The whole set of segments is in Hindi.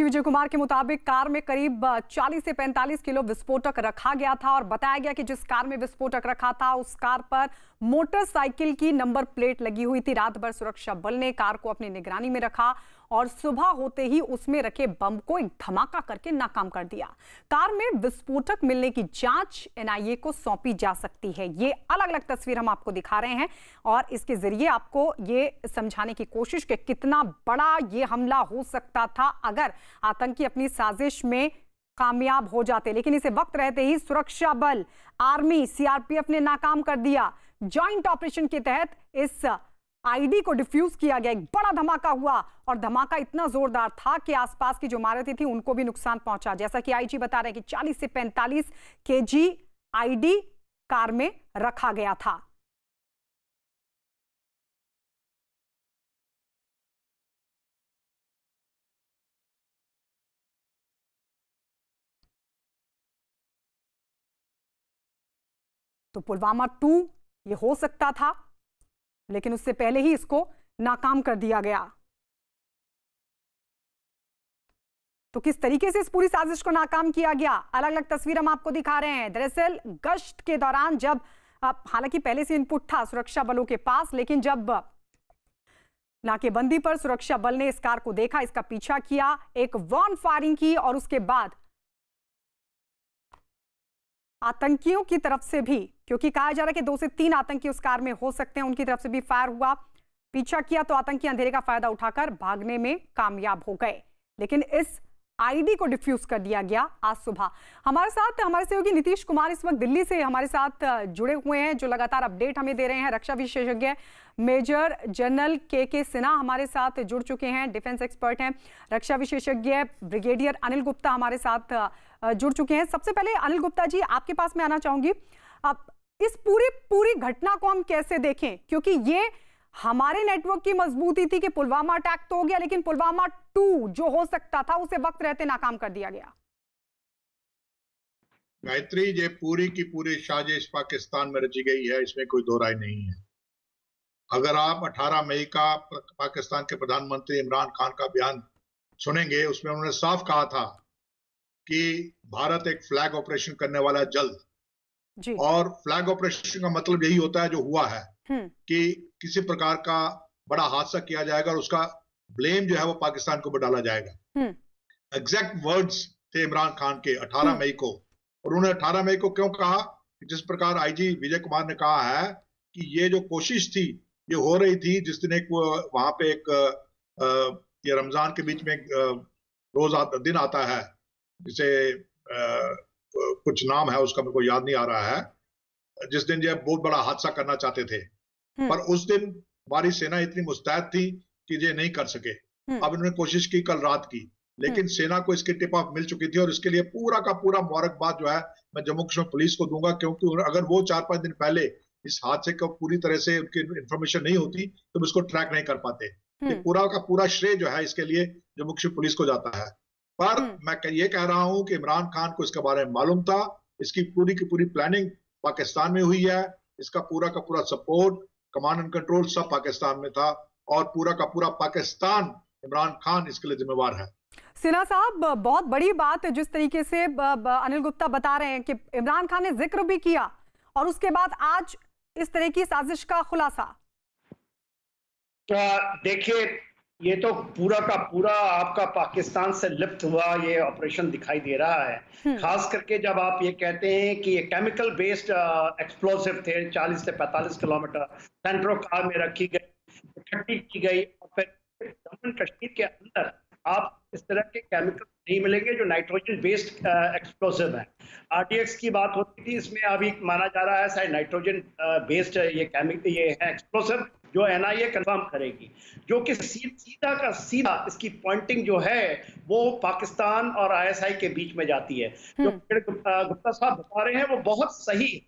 विजय कुमार के मुताबिक कार में करीब 40 से 45 किलो विस्फोटक रखा गया था और बताया गया कि जिस कार में विस्फोटक रखा था उस कार पर मोटरसाइकिल की नंबर प्लेट लगी हुई थी। रात भर सुरक्षा बल ने कार को अपनी निगरानी में रखा और सुबह होते ही उसमें रखे बम को एक धमाका करके नाकाम कर दिया। कार में विस्फोटक मिलने की जांच एनआईए को सौंपी जा सकती है। ये अलग अलग तस्वीर हम आपको दिखा रहे हैं और इसके जरिए आपको ये समझाने की कोशिश कि कितना बड़ा ये हमला हो सकता था अगर आतंकी अपनी साजिश में कामयाब हो जाते। लेकिन इसे वक्त रहते ही सुरक्षा बल, आर्मी, सीआरपीएफ ने नाकाम कर दिया। जॉइंट ऑपरेशन के तहत इस आईडी को डिफ्यूज किया गया। एक बड़ा धमाका हुआ और धमाका इतना जोरदार था कि आसपास की जो इमारतें थी उनको भी नुकसान पहुंचा। जैसा कि आईजी बता रहे हैं कि 40 से 45 केजी आईडी कार में रखा गया था। तो पुलवामा 2 ये हो सकता था, लेकिन उससे पहले ही इसको नाकाम कर दिया गया। तो किस तरीके से इस पूरी साजिश को नाकाम किया गया, अलग अलग तस्वीर हम आपको दिखा रहे हैं। दरअसल गश्त के दौरान जब हालांकि पहले से इनपुट था सुरक्षा बलों के पास, लेकिन जब नाकेबंदी पर सुरक्षा बल ने इस कार को देखा, इसका पीछा किया, एक वॉर्न फायरिंग की और उसके बाद आतंकियों की तरफ से भी, क्योंकि कहा जा रहा है कि 2 से 3 आतंकी उस कार में हो सकते हैं, उनकी तरफ से भी फायर हुआ। पीछा किया तो आतंकी अंधेरे का फायदा उठाकर भागने में कामयाब हो गए, लेकिन इस आईडी को डिफ्यूज कर दिया गया आज सुबह। हमारे सहयोगी नीतीश कुमार इस वक्त दिल्ली से हमारे साथ जुड़े हुए हैं, जो लगातार अपडेट हमें दे रहे हैं। रक्षा विशेषज्ञ मेजर जनरल के सिन्हा हमारे साथ जुड़ चुके हैं, डिफेंस एक्सपर्ट हैं। रक्षा विशेषज्ञ ब्रिगेडियर अनिल गुप्ता हमारे साथ जुड़ चुके हैं। सबसे पहले अनिल गुप्ता जी, आपके पास मैं आना चाहूंगी। अब इस पूरी घटना को हम कैसे देखें, क्योंकि ये हमारे नेटवर्क की मजबूती थी कि पुलवामा अटैक तो हो गया, लेकिन पुलवामा 2 जो हो सकता था उसे वक्त रहते नाकाम कर दिया गया। गायत्री, ये पूरी की पूरी साजिश पाकिस्तान में रची गई है, इसमें कोई दो राय नहीं है। अगर आप 18 मई का पाकिस्तान के प्रधानमंत्री इमरान खान का बयान सुनेंगे, उसमें उन्होंने साफ कहा था कि भारत एक फ्लैग ऑपरेशन करने वाला है जल्द जी। और फ्लैग ऑपरेशन का मतलब यही होता है जो हुआ है कि किसी प्रकार का बड़ा हादसा किया जाएगा और उसका ब्लेम जो है वो पाकिस्तान को डाला जाएगा। एग्जैक्ट वर्ड्स थे इमरान खान के 18 मई को। और उन्होंने 18 मई को क्यों कहा? जिस प्रकार आईजी विजय कुमार ने कहा है कि ये जो कोशिश थी ये हो रही थी, जिस दिन एक वहां पे एक ये रमजान के बीच में रोज दिन आता है, जिसे कुछ नाम है उसका मेरे को याद नहीं आ रहा है, जिस दिन ये बहुत बड़ा हादसा करना चाहते थे, पर उस दिन हमारी सेना इतनी मुस्तैद थी कि ये नहीं कर सके। अब इन्होंने कोशिश की कल रात की, लेकिन सेना को इसकी टिप ऑफ मिल चुकी थी और इसके लिए पूरा का पूरा मुबारकबाद जो है मैं जम्मू कश्मीर पुलिस को दूंगा, क्योंकि अगर वो 4-5 दिन पहले इस हादसे को पूरी तरह से उनकी इंफॉर्मेशन नहीं होती तो इसको ट्रैक नहीं कर पाते। ये पूरा का पूरा श्रेय जो है इसके लिए जम्मू कश्मीर पुलिस को जाता है। पर मैं ये कह रहा हूं कि इमरान खान को इसके बारे में मालूम था, इसकी पूरी की पूरी प्लानिंग पाकिस्तान में हुई है, इसका पूरा का पूरा सपोर्ट, कमांड एंड कंट्रोल सब पाकिस्तान में था और पूरा का पूरा पाकिस्तान इमरान खान इसके लिए जिम्मेवार है। सिन्हा साहब, बहुत बड़ी बात है जिस तरीके से अनिल गुप्ता बता रहे हैं कि इमरान खान ने जिक्र भी किया और उसके बाद आज इस तरह की साजिश का खुलासा। देखिए, ये तो पूरा का पूरा आपका पाकिस्तान से लिप्त हुआ ये ऑपरेशन दिखाई दे रहा है। खास करके जब आप ये कहते हैं कि ये केमिकल बेस्ड एक्सप्लोसिव थे, 40 से 45 किलोमीटर सेंट्रो कार में रखी गई, इकट्ठी की गई और फिर जम्मू कश्मीर के अंदर आप इस तरह के केमिकल नहीं मिलेंगे जो नाइट्रोजन बेस्ड एक्सप्लोसिव है। आरडीएक्स की बात होती थी, इसमें अभी माना जा रहा है शायद नाइट्रोजन बेस्ड ये केमिकल ये है एक्सप्लोसिव, जो एनआईए कंफर्म करेगी, जो कि सीधा का सीधा इसकी पॉइंटिंग जो है वो पाकिस्तान और आईएसआई के बीच में जाती है। जो गुप्ता साहब बता रहे हैं वो बहुत सही है।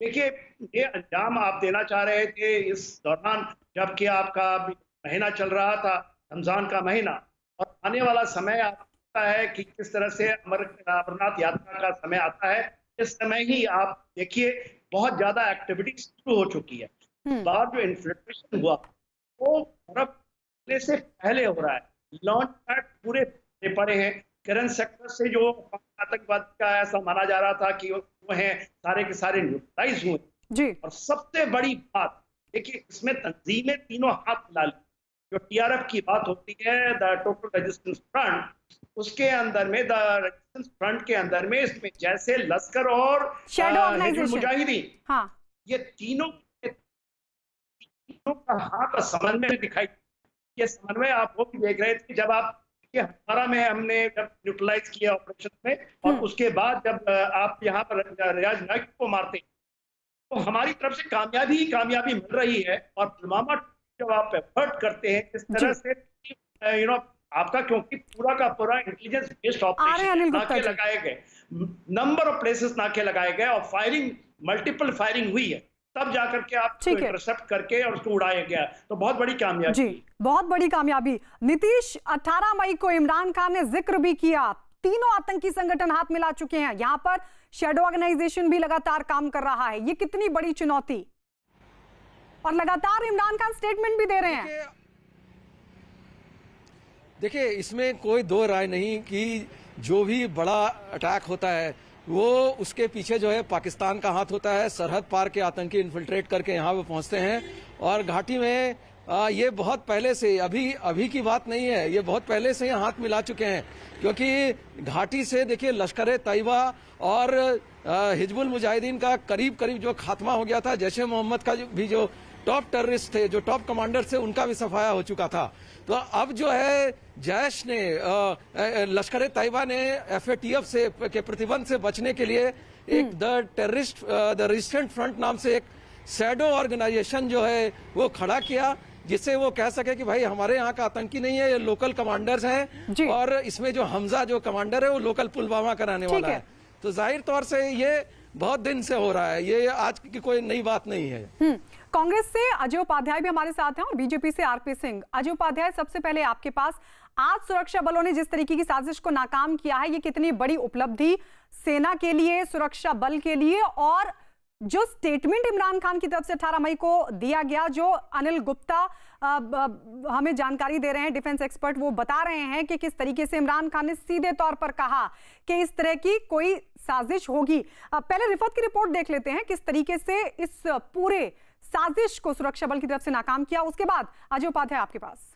देखिए, ये अंजाम आप देना चाह रहे थे इस दौरान जबकि आपका महीना चल रहा था, रमजान का महीना, और आने वाला समय आता है कि किस तरह से अमरनाथ यात्रा का समय आता है। इस समय ही आप देखिए बहुत ज्यादा एक्टिविटी शुरू हो चुकी है। बार जो इन्फ्लेशन हुआ वो से पहले हो रहा है। लॉन्च पैड पूरे पड़े हैं। करंट सेक्टर से जो आतंकवाद का ऐसा माना जा रहा था कि वो है सारे के सारे न्यूट्रलाइज हुए जी। और सबसे बड़ी बात देखिए, इसमें तंजीमें तीनों हाथ मिला ली। जो टीआरएफ की बात होती है, द टोटल रेजिस्टेंस फ्रंट, उसके अंदर में द रेजिस्टेंस फ्रंट के अंदर में इसमें जैसे लश्कर और शैडो ऑर्गेनाइजेशन, मुजाहिदीन, हाँ, ये तीनों का हाथ समन्वय दिखाई। ये समन्वय आप वो भी देख रहे थे जब आप 18 में हमने जब न्यूट्रलाइज किया ऑपरेशन में, और उसके बाद जब आप यहाँ पर रियाज नाइक को मारते तो हमारी तरफ से कामयाबी ही कामयाबी मिल रही है। और पुलवामा जब आप एफर्ट करते हैं इस तरह से आपका, क्योंकि पूरा का पूरा इंटेलिजेंस बेस्ड ऑपरेशन, नाके लगाए गए, नंबर ऑफ प्लेसेस नाके लगाए गए और फायरिंग, मल्टीपल फायरिंग हुई है, तब जाकर के आप इंटरसेप्ट करके और उसको उड़ाया गया। तो बहुत बड़ी कामयाबी जी, बहुत बड़ी कामयाबी। नीतीश, 18 मई को इमरान खान ने जिक्र भी किया, तीनों आतंकी संगठन हाथ मिला चुके हैं, यहां पर शैडो ऑर्गेनाइजेशन भी लगातार काम कर रहा है। ये कितनी बड़ी चुनौती, और लगातार इमरान खान स्टेटमेंट भी दे रहे हैं। देखिए, इसमें कोई दो राय नहीं कि जो भी बड़ा अटैक होता है वो उसके पीछे जो है पाकिस्तान का हाथ होता है। सरहद पार के आतंकी इन्फिल्ट्रेट करके यहाँ पे पहुंचते हैं, और घाटी में ये बहुत पहले से, अभी की बात नहीं है, ये बहुत पहले से हाथ मिला चुके हैं। क्योंकि घाटी से देखिए लश्कर तैयबा और हिजबुल मुजाहिदीन का करीब करीब जो खात्मा हो गया था, जैश ए मोहम्मद का भी जो टॉप टेररिस्ट थे, जो टॉप कमांडर थे, उनका भी सफाया हो चुका था। तो अब जो है जैश ने, लश्कर तैयबा ने FATF से के प्रतिबंध से बचने के लिए एक द रेजिस्टेंट फ्रंट नाम से एक शैडो ऑर्गेनाइजेशन जो है वो खड़ा किया, जिससे वो कह सके कि भाई हमारे यहाँ का आतंकी नहीं है, ये लोकल कमांडर्स हैं, और इसमें जो हमजा जो कमांडर है वो लोकल पुलवामा का रहने वाला है। तो जाहिर तौर से ये बहुत दिन से हो रहा है, ये आज की कोई नई बात नहीं है। कांग्रेस से अजय उपाध्याय भी हमारे साथ हैं और बीजेपी से आरपी सिंह। अजय उपाध्याय, सबसे पहले आपके पास, आज सुरक्षा बलों ने जिस तरीके की साजिश को नाकाम किया है, ये कितनी बड़ी उपलब्धि सेना के लिए, सुरक्षा बल के लिए, और जो स्टेटमेंट इमरान खान की तरफ से 18 मई को दिया गया, जो अनिल गुप्ता हमें जानकारी दे रहे हैं, डिफेंस एक्सपर्ट, वो बता रहे हैं कि किस तरीके से इमरान खान ने सीधे तौर पर कहा कि इस तरह की कोई साजिश होगी। पहले रिफत की रिपोर्ट देख लेते हैं, किस तरीके से इस पूरे साजिश को सुरक्षा बल की तरफ से नाकाम किया। उसके बाद अजय उपाध्याय आपके पास।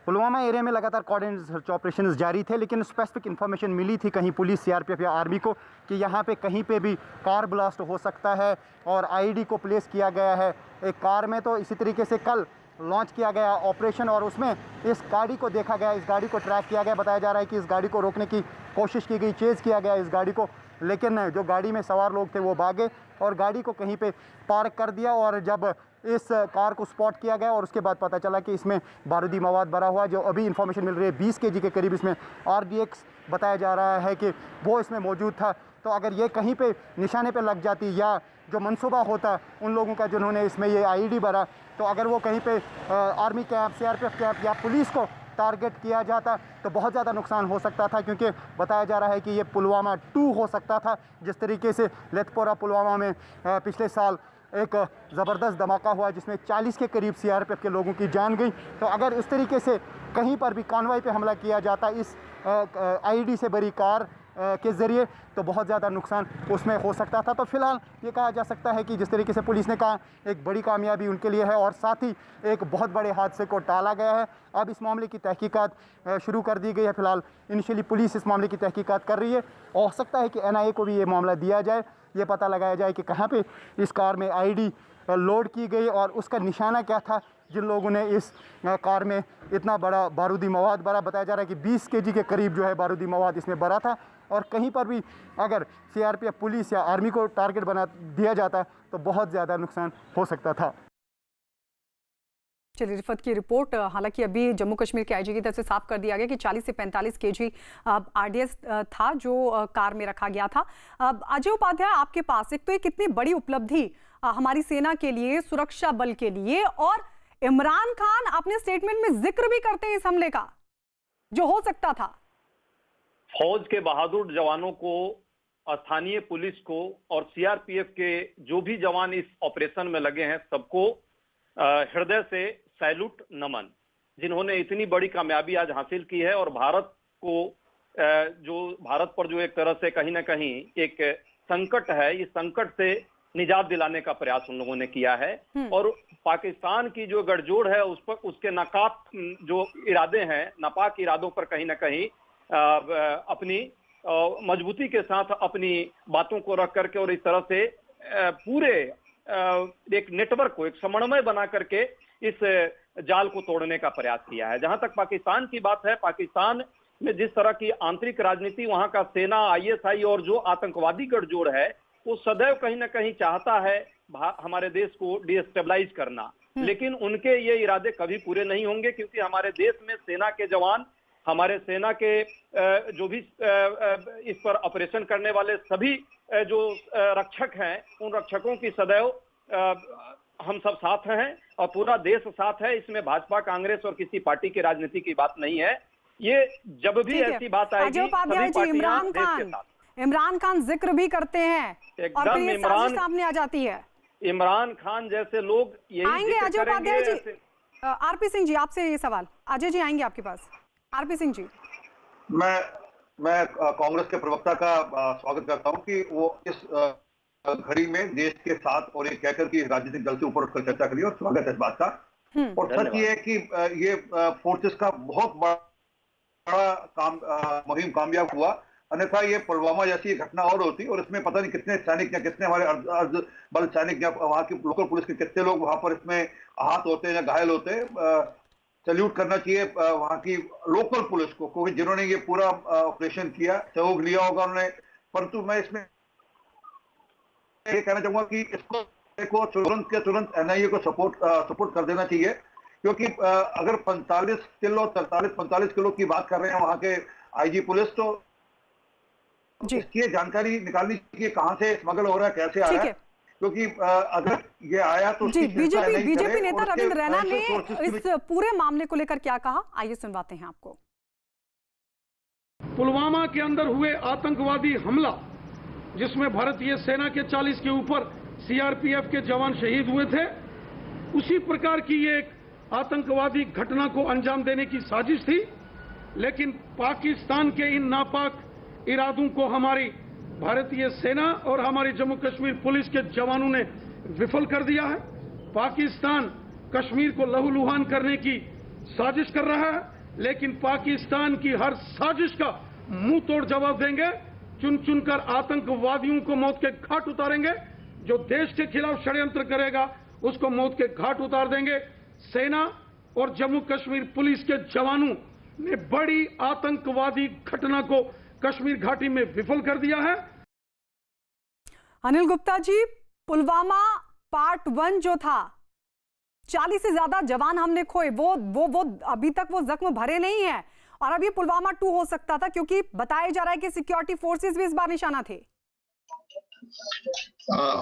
पुलवामा एरिया में लगातार कोऑर्डिनेटेड सर्च ऑपरेशंस जारी थे, लेकिन स्पेसिफिक इन्फॉर्मेशन मिली थी कहीं पुलिस, सीआरपीएफ या आर्मी को कि यहाँ पे कहीं पे भी कार ब्लास्ट हो सकता है, और आईईडी को प्लेस किया गया है एक कार में। तो इसी तरीके से कल लॉन्च किया गया ऑपरेशन, और उसमें इस गाड़ी को देखा गया, इस गाड़ी को ट्रैक किया गया। बताया जा रहा है कि इस गाड़ी को रोकने की कोशिश की गई, चेज़ किया गया इस गाड़ी को, लेकिन जो गाड़ी में सवार लोग थे वो भागे और गाड़ी को कहीं पे पार्क कर दिया। और जब इस कार को स्पॉट किया गया और उसके बाद पता चला कि इसमें बारूदी मवाद भरा हुआ, जो अभी इंफॉर्मेशन मिल रही है 20 kg के करीब इसमें RDX बताया जा रहा है कि वो इसमें मौजूद था। तो अगर ये कहीं पे निशाने पे लग जाती, या जो मंसूबा होता उन लोगों का जिन्होंने इसमें ये आईडी भरा, तो अगर वो कहीं पे आर्मी कैंप, सीआरपीएफ कैंप या पुलिस को टारगेट किया जाता तो बहुत ज़्यादा नुकसान हो सकता था। क्योंकि बताया जा रहा है कि ये पुलवामा 2 हो सकता था। जिस तरीके से लेथपोरा पुलवामा में पिछले साल एक ज़बरदस्त धमाका हुआ जिसमें 40 के करीब सीआरपीएफ के लोगों की जान गई, तो अगर इस तरीके से कहीं पर भी कॉन्वॉय पे हमला किया जाता इस आईडी से भरी कार के ज़रिए, तो बहुत ज़्यादा नुकसान उसमें हो सकता था। तो फिलहाल ये कहा जा सकता है कि जिस तरीके से पुलिस ने कहा, एक बड़ी कामयाबी उनके लिए है, और साथ ही एक बहुत बड़े हादसे को टाला गया है। अब इस मामले की तहकीकात शुरू कर दी गई है। फिलहाल इनिशियली पुलिस इस मामले की तहकीकात कर रही है, और हो सकता है कि NIA को भी ये मामला दिया जाए, ये पता लगाया जाए कि कहाँ पे इस कार में आईडी लोड की गई और उसका निशाना क्या था जिन लोगों ने इस कार में इतना बड़ा बारूदी मवाद भरा। बताया जा रहा है कि 20 kg के करीब जो है बारूदी मवाद इसमें भरा था, और कहीं पर भी अगर सीआरपीएफ, पुलिस या आर्मी को टारगेट बना दिया जाता तो बहुत ज़्यादा नुकसान हो सकता था। चलिए, रिफत की रिपोर्ट। हालांकि अभी जम्मू कश्मीर के आईजी की तरफ से साफ कर दिया गया कि 40 से 45 kg RDX था जो कार में रखा गया था। अजय उपाध्याय, आपके पास, एक तो ये कितनी बड़ी उपलब्धि हमारी सेना के लिए, सुरक्षा बल के लिए, और इमरान खान अपने स्टेटमेंट में जिक्र भी करते हैं इस हमले का जो हो सकता था। फौज के बहादुर जवानों को, स्थानीय पुलिस को और सीआरपीएफ के जो भी जवान इस ऑपरेशन में लगे हैं, सबको हृदय से सैल्यूट, नमन। जिन्होंने इतनी बड़ी कामयाबी आज हासिल की है और भारत को भारत पर जो एक तरह से कहीं ना कहीं एक संकट है, इस संकट से निजात दिलाने का प्रयास उन लोगों ने किया है। और पाकिस्तान की जो गठजोड़ है उस पर उसके नाकाफ जो इरादे हैं, नापाक इरादों पर कहीं ना कहीं अपनी मजबूती के साथ अपनी बातों को रख करके और इस तरह से पूरे एक नेटवर्क को, एक समन्वय बना करके इस जाल को तोड़ने का प्रयास किया है। जहां तक पाकिस्तान की बात है, पाकिस्तान में जिस तरह की आंतरिक राजनीति, वहां का सेना, आईएसआई और जो आतंकवादी गठजोड़ है वो सदैव कहीं ना कहीं चाहता है हमारे देश को डिस्टेबलाइज करना, लेकिन उनके ये इरादे कभी पूरे नहीं होंगे, क्योंकि हमारे देश में सेना के जवान, हमारे सेना के जो भी इस पर ऑपरेशन करने वाले सभी जो रक्षक हैं, उन रक्षकों की सदैव हम सब साथ हैं और पूरा देश साथ है। इसमें भाजपा, कांग्रेस और किसी पार्टी की राजनीति की बात नहीं है। ये जब भी ऐसी बात आएगी, सभी पार्टियां देश के साथ। इमरान खान जिक्र भी करते हैं और फिर ये साजिश सामने आ जाती है। इमरान खान जैसे लोग यही आएंगे। अजय उपाध्याय जी, आरपी सिंह जी, आपसे ये सवाल। अजय जी आएंगे आपके पास। आरपी सिंह जी, मैं कांग्रेस के प्रवक्ता का स्वागत करता हूं कि वो इस घड़ी में देश के साथ और ये कहकर कि राजनीतिक दल से ऊपर उठकर चर्चा करिए, और स्वागत है इस बात का। और सच ये है कि ये फोर्सेस का बहुत बड़ा मुहिम कामयाब हुआ, अन्यथा ये पुलवामा जैसी घटना और होती और इसमें पता नहीं कितने सैनिक या कितने हमारे अर्ध बल सैनिक या वहां की लोकल पुलिस के कितने लोग वहां पर इसमें आहत होते हैं या घायल होते हैं। सैल्यूट करना चाहिए वहां की लोकल पुलिस को, क्योंकि जिन्होंने ये पूरा ऑपरेशन किया, सहयोग लिया होगा उन्होंने। परंतु मैं इसमें ये कहना चाहूंगा कि इसको तुरंत के तुरंत एनआईए को सपोर्ट कर देना चाहिए, क्योंकि अगर 45 किलो 45 किलो की बात कर रहे हैं वहां के आईजी पुलिस, तो इसकी जानकारी निकालनी चाहिए कहां से स्मगल हो रहा है, कैसे आ रहा है, क्योंकि अगर ये आया तो बीजेपी नेता रविंद्र रैना ने इस पूरे मामले को लेकर क्या कहा, आइए सुनवाते हैं आपको। पुलवामा के अंदर हुए आतंकवादी हमला, जिसमें भारतीय सेना के 40 के ऊपर सीआरपीएफ के जवान शहीद हुए थे, उसी प्रकार की ये एक आतंकवादी घटना को अंजाम देने की साजिश थी। लेकिन पाकिस्तान के इन नापाक इरादों को हमारी भारतीय सेना और हमारी जम्मू कश्मीर पुलिस के जवानों ने विफल कर दिया है। पाकिस्तान कश्मीर को लहूलुहान करने की साजिश कर रहा है, लेकिन पाकिस्तान की हर साजिश का मुंह तोड़ जवाब देंगे। चुन चुनकर आतंकवादियों को मौत के घाट उतारेंगे। जो देश के खिलाफ षड्यंत्र करेगा उसको मौत के घाट उतार देंगे। सेना और जम्मू कश्मीर पुलिस के जवानों ने बड़ी आतंकवादी घटना को कश्मीर घाटी में विफल कर दिया है। अनिल गुप्ता जी, पुलवामा पार्ट 1 जो था, 40 से ज्यादा जवान हमने खोए, वो अभी तक वो जख्म भरे नहीं है, और अब ये पुलवामा 2 हो सकता था, क्योंकि बताया जा रहा है कि सिक्योरिटी फोर्सेस भी इस बार निशाना थे।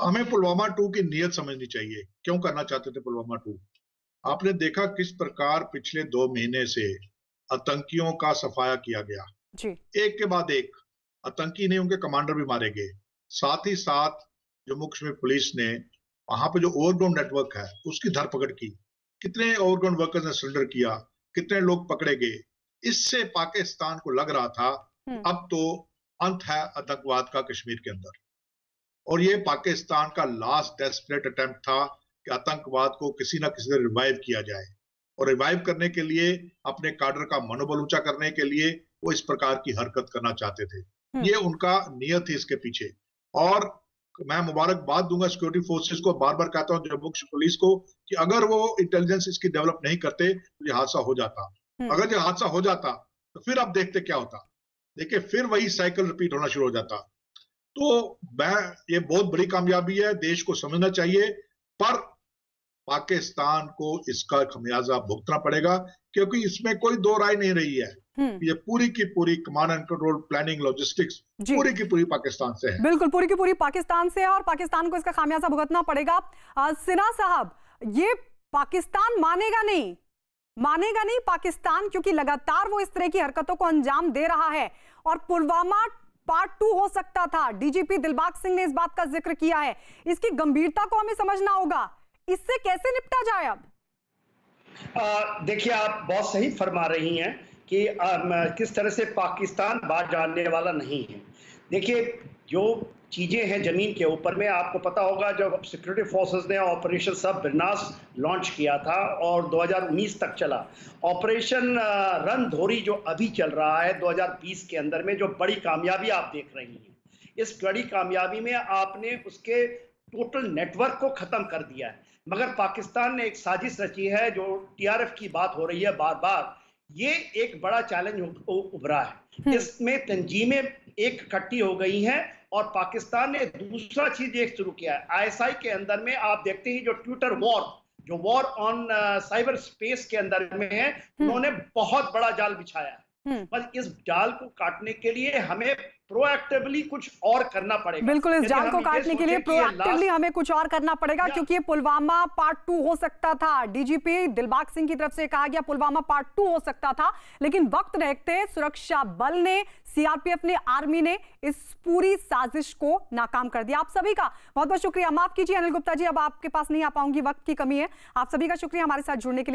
हमें पुलवामा 2 की नीयत समझनी चाहिए, क्यों करना चाहते थे पुलवामा 2। आपने देखा किस प्रकार पिछले 2 महीने से आतंकियों का सफाया किया गया जी। एक के बाद एक आतंकी नहीं, उनके कमांडर भी मारे गए। साथ ही साथ जम्मू कश्मीर पुलिस ने वहां पे जो ओवरग्राउंड नेटवर्क है उसकी धरपकड़ की, कितने ओवरग्राउंड वर्कर्स ने सरेंडर किया, कितने लोग पकड़े गए। इससे पाकिस्तान को लग रहा था अब तो अंत है आतंकवाद का कश्मीर के अंदर, और ये पाकिस्तान का लास्ट डेस्परेट अटेम्प्ट था कि आतंकवाद को किसी ना किसी से रिवाइव किया जाए, और रिवाइव करने के लिए, अपने काडर का मनोबल ऊंचा करने के लिए वो इस प्रकार की हरकत करना चाहते थे। ये उनका नियत थी इसके पीछे। और मैं मुबारकबाद दूंगा सिक्योरिटी फोर्सेस को, बार बार कहता हूं जम्मू कश्मीर पुलिस को, कि अगर वो इंटेलिजेंस इसकी डेवलप नहीं करते तो ये हादसा हो जाता। अगर ये हादसा हो जाता तो फिर आप देखते क्या होता, देखिए फिर वही साइकिल रिपीट होना शुरू हो जाता। तो ये बहुत बड़ी कामयाबी है, देश को समझना चाहिए, पर पाकिस्तान को इसका खमियाजा भुगतना पड़ेगा, क्योंकि इसमें कोई दो राय नहीं रही है। ये पूरी की पूरी command and control, planning, logistics पूरी की पूरी पाकिस्तान से है। बिल्कुल, पूरी की पूरी पाकिस्तान से है, और पाकिस्तान को इसका खामियाजा भुगतना पड़ेगा। सिन्हा साहब, ये पाकिस्तान मानेगा नहीं पाकिस्तान, क्योंकि लगातार वो इस तरह की हरकतों को अंजाम दे रहा है, और पुलवामा पार्ट 2 हो सकता था। डीजीपी दिलबाग सिंह ने इस बात का जिक्र किया है। इसकी गंभीरता को हमें समझना होगा, इससे कैसे निपटा जाए अब? देखिए, आप बहुत सही फरमा रही हैं कि किस तरह से पाकिस्तान बाहर जाने वाला नहीं है। देखिए, जो चीज़ें हैं ज़मीन के ऊपर में, आपको पता होगा जब सिक्योरिटी फोर्सेस ने ऑपरेशन सब बिरनास लॉन्च किया था और 2019 तक चला। ऑपरेशन रणधोरी जो अभी चल रहा है 2020 के अंदर में, जो बड़ी कामयाबी आप देख रही हैं, इस बड़ी कामयाबी में आपने उसके टोटल नेटवर्क को ख़त्म कर दिया है। मगर पाकिस्तान ने एक साजिश रची है, जो टीआरएफ की बात हो रही है बार बार, ये एक बड़ा चैलेंज उभरा है। इसमें तंजीमें एक इकट्ठी हो गई हैं और पाकिस्तान ने दूसरा चीज एक शुरू किया है। आईएसआई के अंदर में आप देखते हैं जो ट्विटर वॉर, जो वॉर ऑन साइबर स्पेस के अंदर में है, उन्होंने बहुत बड़ा जाल बिछाया है। बस इस जाल को काटने के लिए हमें प्रोएक्टिवली कुछ और करना पड़ेगा। बिल्कुल, इस जाल को काटने के लिए प्रोएक्टिवली हमें कुछ और करना पड़ेगा, क्योंकि ये पुलवामा पार्ट 2 हो सकता था। डीजीपी दिलबाग सिंह की तरफ से कहा गया पुलवामा पार्ट 2 हो सकता था, लेकिन वक्त रहते सुरक्षा बल ने, सीआरपीएफ ने, आर्मी ने इस पूरी साजिश को नाकाम कर दिया। आप सभी का बहुत बहुत शुक्रिया। माफ कीजिए अनिल गुप्ता जी, अब आपके पास नहीं आ पाऊंगी, वक्त की कमी है। आप सभी का शुक्रिया हमारे साथ जुड़ने के लिए।